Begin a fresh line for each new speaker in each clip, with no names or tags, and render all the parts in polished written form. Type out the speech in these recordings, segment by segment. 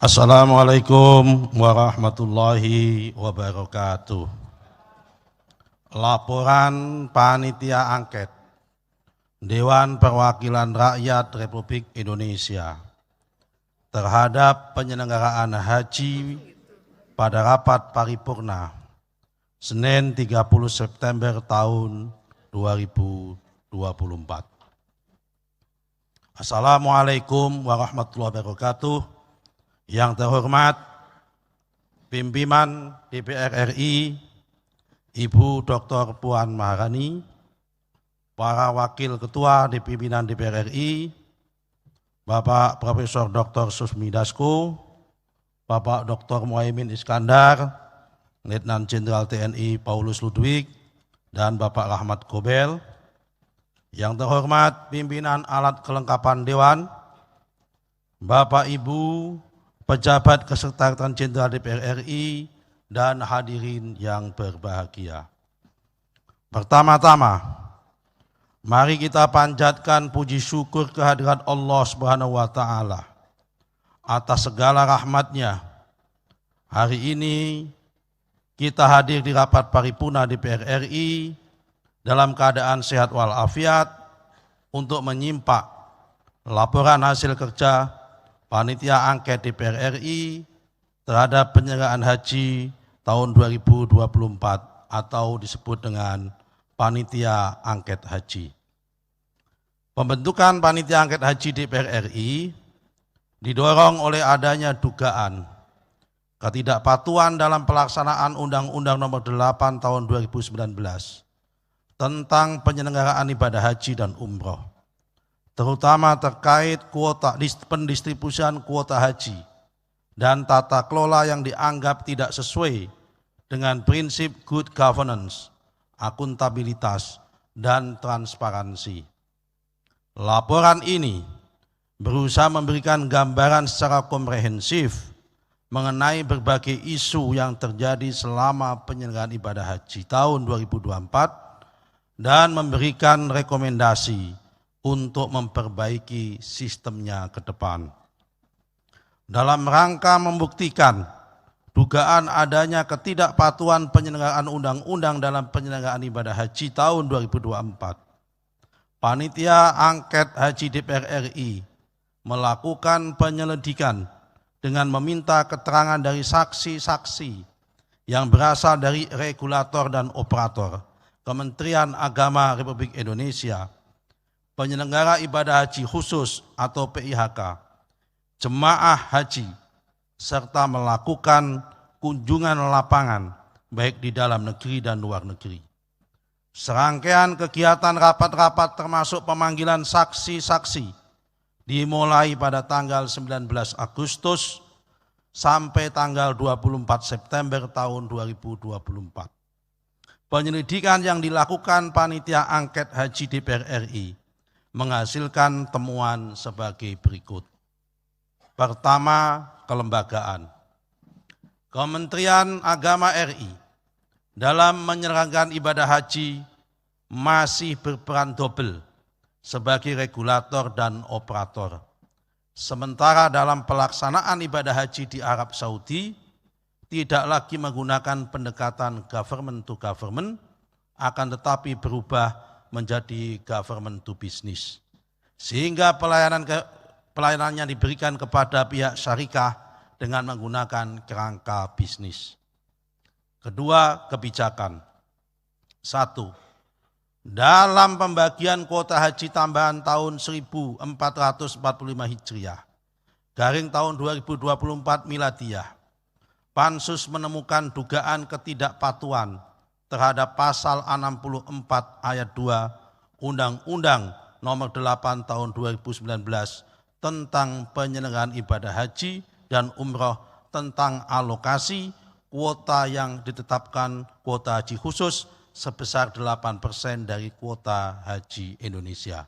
Assalamualaikum warahmatullahi wabarakatuh. Laporan Panitia Angket Dewan Perwakilan Rakyat Republik Indonesia terhadap penyelenggaraan haji pada rapat paripurna Senin 30 September tahun 2024. Assalamualaikum warahmatullahi wabarakatuh. Yang terhormat pimpinan DPR RI, Ibu Dr. Puan Maharani, para wakil ketua di pimpinan DPR RI, Bapak Profesor Dr. Susmi Dasko, Bapak Dr. Muhaimin Iskandar, Letnan Jenderal TNI Paulus Ludwig, dan Bapak Rahmat Gobel. Yang terhormat pimpinan alat kelengkapan Dewan, Bapak Ibu pejabat kesekretariatan Jenderal DPR RI dan hadirin yang berbahagia. Pertama-tama, mari kita panjatkan puji syukur kehadirat Allah Subhanahu wa Ta'ala atas segala rahmat-Nya. Hari ini kita hadir di rapat paripurna DPR RI dalam keadaan sehat walafiat untuk menyimak laporan hasil kerja Panitia Angket DPR RI terhadap penyelenggaraan haji tahun 2024 atau disebut dengan Panitia Angket Haji. Pembentukan Panitia Angket Haji DPR RI didorong oleh adanya dugaan ketidakpatuhan dalam pelaksanaan Undang-Undang Nomor 8 Tahun 2019 tentang penyelenggaraan ibadah haji dan umroh, terutama terkait kuota pendistribusian kuota haji dan tata kelola yang dianggap tidak sesuai dengan prinsip good governance, akuntabilitas, dan transparansi. Laporan ini berusaha memberikan gambaran secara komprehensif mengenai berbagai isu yang terjadi selama penyelenggaraan ibadah haji tahun 2024 dan memberikan rekomendasi untuk memperbaiki sistemnya ke depan. Dalam rangka membuktikan dugaan adanya ketidakpatuhan penyelenggaraan undang-undang dalam penyelenggaraan ibadah haji tahun 2024, Panitia Angket Haji DPR RI melakukan penyelidikan dengan meminta keterangan dari saksi-saksi yang berasal dari regulator dan operator Kementerian Agama Republik Indonesia, penyelenggara ibadah haji khusus atau PIHK, jemaah haji, serta melakukan kunjungan lapangan baik di dalam negeri dan luar negeri. Serangkaian kegiatan rapat-rapat termasuk pemanggilan saksi-saksi dimulai pada tanggal 19 Agustus sampai tanggal 24 September tahun 2024. Penyelidikan yang dilakukan Panitia Angket Haji DPR RI menghasilkan temuan sebagai berikut. Pertama, kelembagaan. Kementerian Agama RI dalam menyelenggarakan ibadah haji masih berperan double sebagai regulator dan operator. Sementara dalam pelaksanaan ibadah haji di Arab Saudi tidak lagi menggunakan pendekatan government to government, akan tetapi berubah menjadi government to business, sehingga pelayanannya diberikan kepada pihak syarikah dengan menggunakan kerangka bisnis. Kedua, kebijakan. 1. Dalam pembagian kuota haji tambahan tahun 1445 Hijriah, garing tahun 2024 Miladiyah, Pansus menemukan dugaan ketidakpatuhan terhadap pasal 64 ayat 2 Undang-Undang Nomor 8 Tahun 2019 tentang penyelenggaraan ibadah haji dan umroh tentang alokasi kuota yang ditetapkan kuota haji khusus sebesar 8% dari kuota haji Indonesia.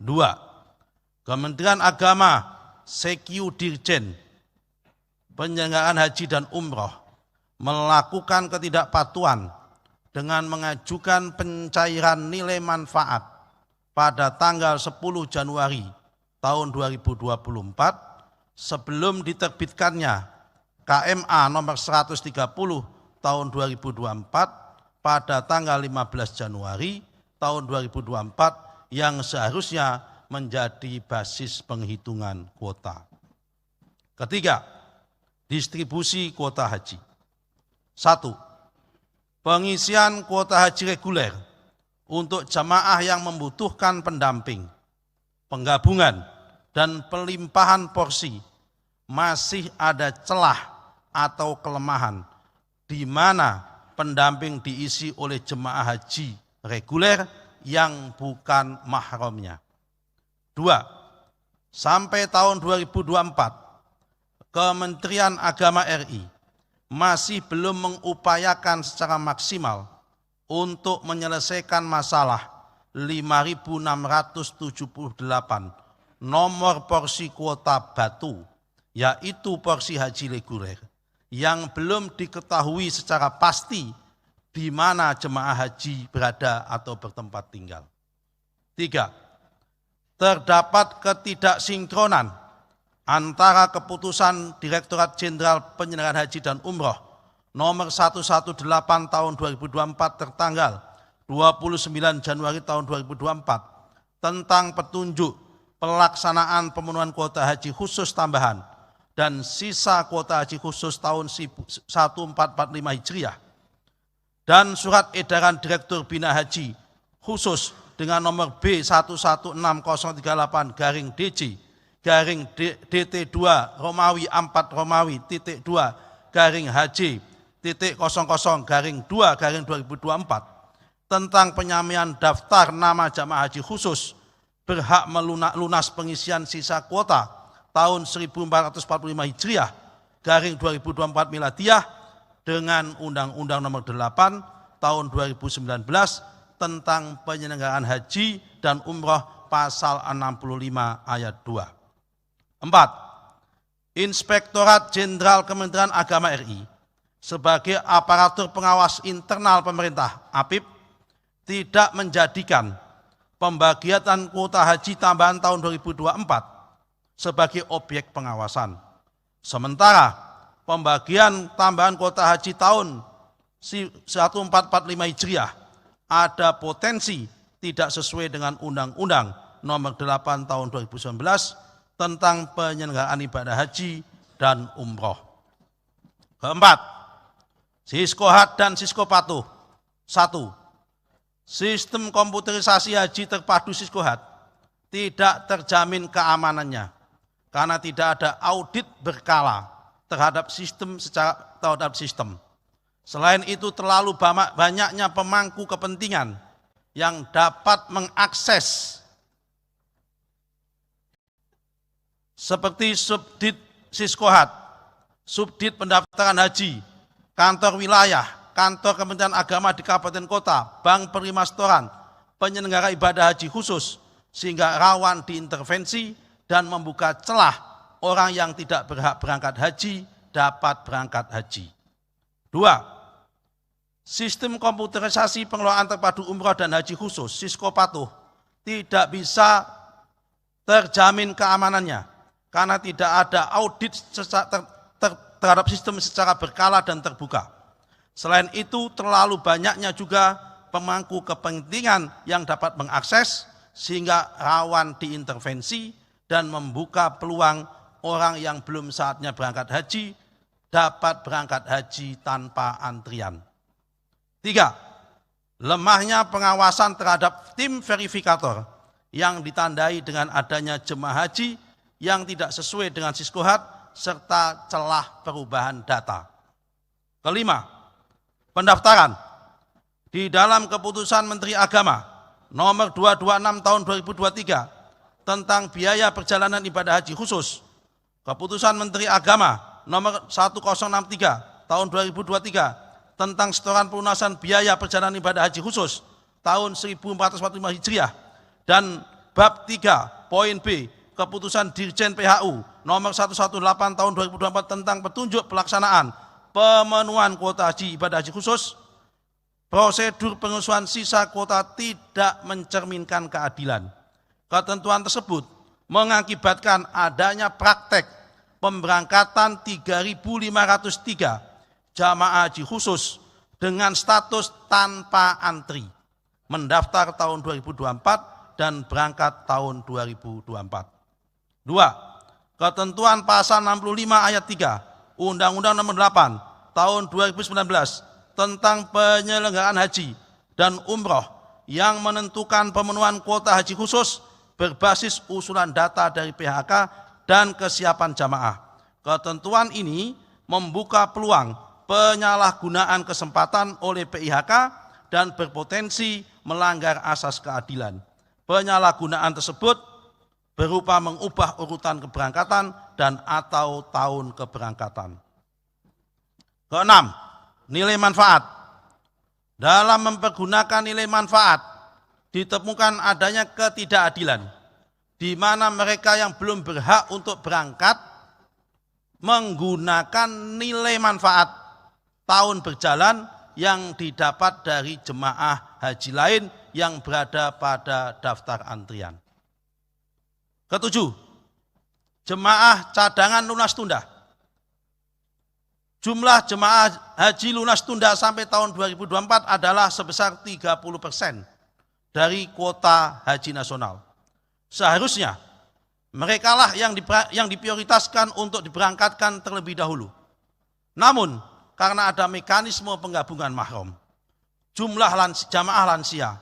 2. Kementerian Agama Sekyu Dirjen Penyelenggaraan Haji dan Umroh melakukan ketidakpatuhan dengan mengajukan pencairan nilai manfaat pada tanggal 10 Januari tahun 2024 sebelum diterbitkannya KMA nomor 130 tahun 2024 pada tanggal 15 Januari tahun 2024 yang seharusnya menjadi basis penghitungan kuota. Ketiga, distribusi kuota haji. 1. Pengisian kuota haji reguler untuk jamaah yang membutuhkan pendamping, penggabungan, dan pelimpahan porsi masih ada celah atau kelemahan di mana pendamping diisi oleh jemaah haji reguler yang bukan mahramnya. 2. Sampai tahun 2024, Kementerian Agama RI masih belum mengupayakan secara maksimal untuk menyelesaikan masalah 5.678 nomor porsi kuota batu, yaitu porsi haji reguler, yang belum diketahui secara pasti di mana jemaah haji berada atau bertempat tinggal. 3. Terdapat ketidaksinkronan antara keputusan Direktorat Jenderal Penyelenggaraan Haji dan Umroh nomor 118 tahun 2024 tertanggal 29 Januari tahun 2024 tentang petunjuk pelaksanaan pemenuhan kuota haji khusus tambahan dan sisa kuota haji khusus tahun 1445 Hijriah dan surat edaran Direktur Bina Haji khusus dengan nomor B11608-DJ-DT2 Romawi 4 Romawi .2 HJ.00-2-2024 tentang penyamian daftar nama jamaah haji khusus berhak lunas pengisian sisa kuota tahun 1445 Hijriah /2024 Miladiah dengan Undang-Undang Nomor 8 Tahun 2019 tentang penyelenggaraan haji dan umroh pasal 65 ayat 2. 4. Inspektorat Jenderal Kementerian Agama RI sebagai aparatur pengawas internal pemerintah APIP tidak menjadikan pembagian kuota haji tambahan tahun 2024 sebagai objek pengawasan. Sementara pembagian tambahan kuota haji tahun 1445 Hijriah ada potensi tidak sesuai dengan Undang-Undang Nomor 8 Tahun 2019 tentang penyelenggaraan ibadah haji dan umroh. Keempat, Siskohat dan Siskopatuh. 1. Sistem komputerisasi haji terpadu Siskohat tidak terjamin keamanannya karena tidak ada audit berkala terhadap sistem. Selain itu terlalu banyaknya pemangku kepentingan yang dapat mengakses seperti Subdit Siskohat, Subdit Pendaftaran Haji, kantor wilayah, kantor Kementerian Agama di kabupaten kota, bank perimastoran, penyelenggara ibadah haji khusus, sehingga rawan diintervensi dan membuka celah orang yang tidak berhak berangkat haji dapat berangkat haji. 2. Sistem komputerisasi pengelolaan terpadu umroh dan haji khusus, Siskopatuh, tidak bisa terjamin keamanannya karena tidak ada audit terhadap sistem secara berkala dan terbuka. Selain itu terlalu banyaknya juga pemangku kepentingan yang dapat mengakses sehingga rawan diintervensi dan membuka peluang orang yang belum saatnya berangkat haji dapat berangkat haji tanpa antrian. 3. Lemahnya pengawasan terhadap tim verifikator yang ditandai dengan adanya jemaah haji yang tidak sesuai dengan Siskohat serta celah perubahan data. 5. Pendaftaran. Di dalam keputusan Menteri Agama nomor 226 tahun 2023 tentang biaya perjalanan ibadah haji khusus, keputusan Menteri Agama nomor 1063 tahun 2023 tentang setoran pelunasan biaya perjalanan ibadah haji khusus tahun 1445 Hijriah dan bab 3 poin B keputusan Dirjen PHU nomor 118 tahun 2024 tentang petunjuk pelaksanaan pemenuhan kuota haji ibadah haji khusus, prosedur pengusuhan sisa kuota tidak mencerminkan keadilan. Ketentuan tersebut mengakibatkan adanya praktek pemberangkatan 3.503 jamaah haji khusus dengan status tanpa antri, mendaftar tahun 2024 dan berangkat tahun 2024. 2. Ketentuan pasal 65 ayat 3 Undang-Undang Nomor 8 tahun 2019 tentang penyelenggaraan haji dan umroh yang menentukan pemenuhan kuota haji khusus berbasis usulan data dari PHK dan kesiapan jamaah. Ketentuan ini membuka peluang penyalahgunaan kesempatan oleh PIHK dan berpotensi melanggar asas keadilan. Penyalahgunaan tersebut berupa mengubah urutan keberangkatan dan atau tahun keberangkatan. Keenam, nilai manfaat. Dalam mempergunakan nilai manfaat ditemukan adanya ketidakadilan, di mana mereka yang belum berhak untuk berangkat menggunakan nilai manfaat tahun berjalan yang didapat dari jemaah haji lain yang berada pada daftar antrian. Ketujuh, jemaah cadangan lunas tunda. Jumlah jemaah haji lunas tunda sampai tahun 2024 adalah sebesar 30% dari kuota haji nasional. Seharusnya merekalah yang diprioritaskan untuk diberangkatkan terlebih dahulu. Namun karena ada mekanisme penggabungan mahram, jumlah jamaah lansia,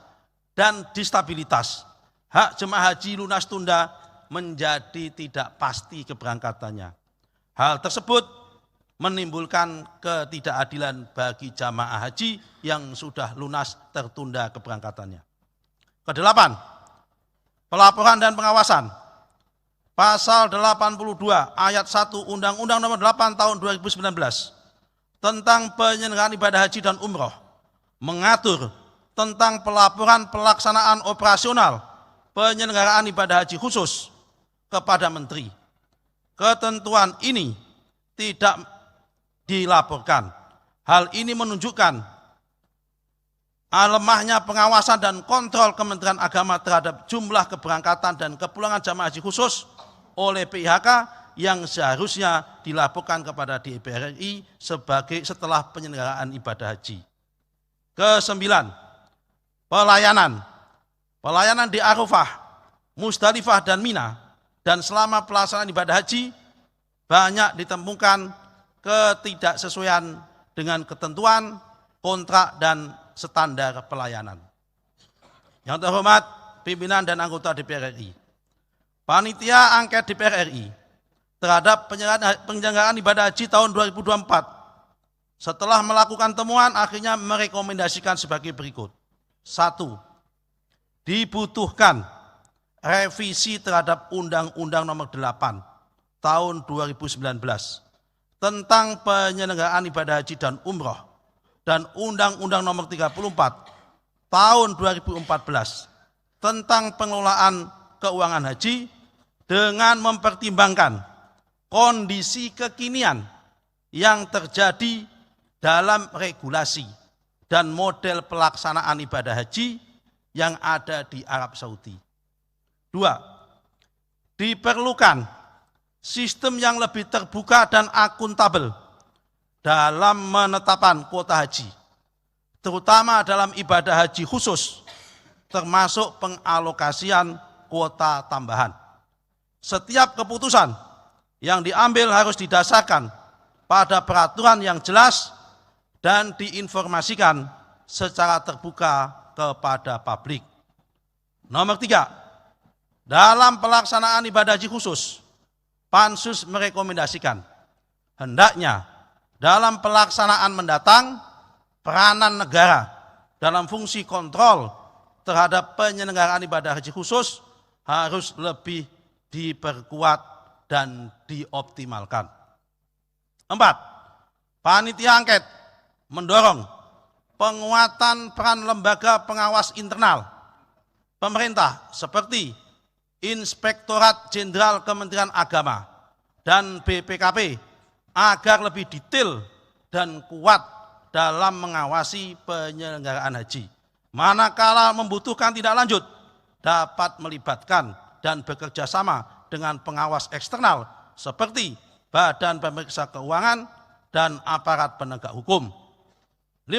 dan distabilitas, hak jemaah haji lunas tunda menjadi tidak pasti keberangkatannya. Hal tersebut menimbulkan ketidakadilan bagi jamaah haji yang sudah lunas tertunda keberangkatannya. Kedelapan, pelaporan dan pengawasan. Pasal 82 ayat 1 Undang-Undang Nomor 8 tahun 2019 tentang penyelenggaraan ibadah haji dan umroh mengatur tentang pelaporan pelaksanaan operasional penyelenggaraan ibadah haji khusus kepada Menteri. Ketentuan ini tidak dilaporkan. Hal ini menunjukkan lemahnya pengawasan dan kontrol Kementerian Agama terhadap jumlah keberangkatan dan kepulangan jamaah haji khusus oleh PIHK yang seharusnya dilaporkan kepada DPR RI setelah penyelenggaraan ibadah haji. Kesembilan, pelayanan. Pelayanan di Arafah, Musdalifah dan Mina dan selama pelaksanaan ibadah haji banyak ditemukan ketidaksesuaian dengan ketentuan, kontrak, dan standar pelayanan. Yang terhormat pimpinan dan anggota DPR RI, Panitia Angket DPR RI terhadap penyelenggaraan ibadah haji tahun 2024 setelah melakukan temuan akhirnya merekomendasikan sebagai berikut. 1. Dibutuhkan revisi terhadap Undang-Undang Nomor 8 tahun 2019 tentang penyelenggaraan ibadah haji dan umroh dan Undang-Undang Nomor 34 tahun 2014 tentang pengelolaan keuangan haji dengan mempertimbangkan kondisi kekinian yang terjadi dalam regulasi dan model pelaksanaan ibadah haji yang ada di Arab Saudi. 2. Diperlukan sistem yang lebih terbuka dan akuntabel dalam menetapkan kuota haji, terutama dalam ibadah haji khusus, termasuk pengalokasian kuota tambahan. Setiap keputusan yang diambil harus didasarkan pada peraturan yang jelas dan diinformasikan secara terbuka kepada publik. Nomor 3, dalam pelaksanaan ibadah haji khusus, Pansus merekomendasikan hendaknya dalam pelaksanaan mendatang peranan negara dalam fungsi kontrol terhadap penyelenggaraan ibadah haji khusus harus lebih diperkuat dan dioptimalkan. 4. Panitia angket mendorong penguatan peran lembaga pengawas internal pemerintah seperti Inspektorat Jenderal Kementerian Agama dan BPKP agar lebih detail dan kuat dalam mengawasi penyelenggaraan haji. Manakala membutuhkan tindak lanjut, dapat melibatkan dan bekerja sama dengan pengawas eksternal seperti Badan Pemeriksa Keuangan, dan aparat penegak hukum. 5.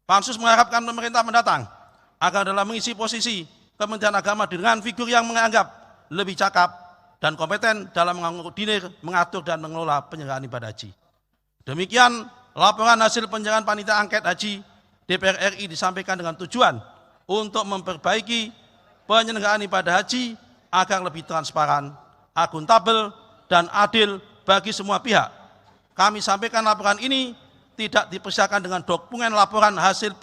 Pansus mengharapkan pemerintah mendatang agar dalam mengisi posisi Kementerian Agama dengan figur yang menganggap lebih cakap dan kompeten dalam mengoordinir, mengatur, dan mengelola penyelenggaraan ibadah haji. Demikian laporan hasil penyelenggaraan panitia angket haji DPR RI disampaikan dengan tujuan untuk memperbaiki penyelenggaraan ibadah haji agar lebih transparan, akuntabel, dan adil bagi semua pihak. Kami sampaikan laporan ini tidak dipersiapkan dengan dokumen laporan hasil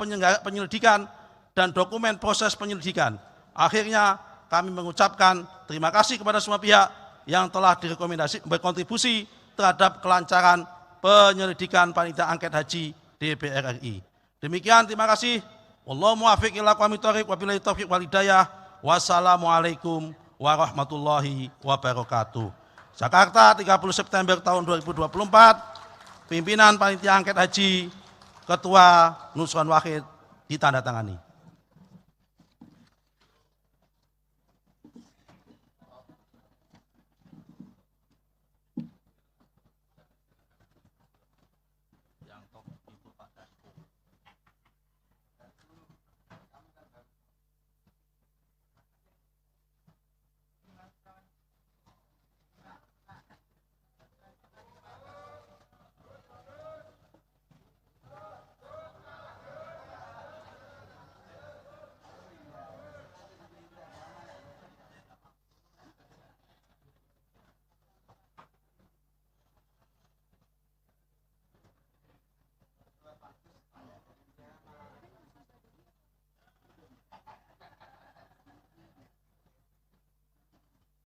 penyelidikan dan dokumen proses penyelidikan. Akhirnya kami mengucapkan terima kasih kepada semua pihak yang telah berkontribusi terhadap kelancaran penyelidikan panitia angket haji DPR RI. Demikian, terima kasih. Wallahu muwaffiq ila aqwamit thoriq, wabillahi taufiq wal hidayah. Wassalamualaikum warahmatullahi wabarakatuh. Jakarta, 30 September tahun 2024, pimpinan panitia angket haji, Ketua Nusron Wahid, ditandatangani.